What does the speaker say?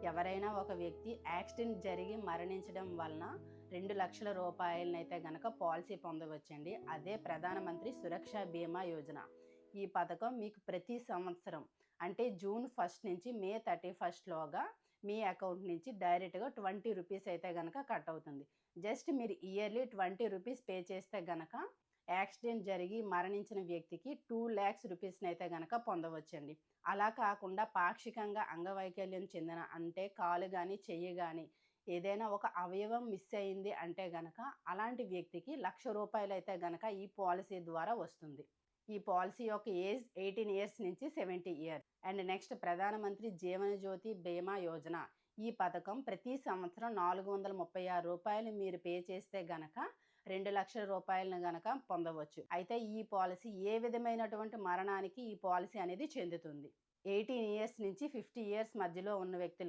ఎవరైనా ఒక వ్యక్తి యాక్సిడెంట్ జరిగి మరణించడం వలన 2,00,000 రూపాయలనైతే గనక పాలసీ పొందవచ్చండి. అదే ప్రధానమంత్రి సురక్ష బీమా యోజన. ఈ పథకం మీకు ప్రతి సంవత్సరం అంటే జూన్ 1 నుంచి మే 31 లోగా మీ అకౌంట్ నుంచి డైరెక్ట్‌గా ₹20 అయితే గనక కట్ అవుతుంది. జస్ట్ మీరు ఇయర్లీ ₹20 పే చేస్తే గనక యాక్సిడెంట్ జరిగి మరణించిన వ్యక్తికి 2,00,000 రూపీస్‌నైతే గనక పొందవచ్చండి. అలా కాకుండా పాక్షికంగా అంగవైకల్యం చెందిన అంటే కాలు గాని, చెయ్యి గాని ఏదైనా ఒక అవయవం మిస్ అయింది అంటే గనక అలాంటి వ్యక్తికి ₹1,00,000 అయితే గనక ఈ పాలిసీ ద్వారా వస్తుంది. ఈ పాలిసీ యొక్క ఏజ్ 18 ఇయర్స్ నుంచి 70 ఇయర్స్. అండ్ నెక్స్ట్ ప్రధానమంత్రి జీవన జ్యోతి బీమా యోజన. ఈ పథకం ప్రతి సంవత్సరం ₹436 మీరు పే చేస్తే గనక ₹2,00,000 గనక పొందవచ్చు. అయితే ఈ పాలిసీ ఏ విధమైనటువంటి మరణానికి ఈ పాలిసీ అనేది చెందుతుంది. 18 ఇయర్స్ నుంచి 50 ఇయర్స్ మధ్యలో ఉన్న వ్యక్తులకి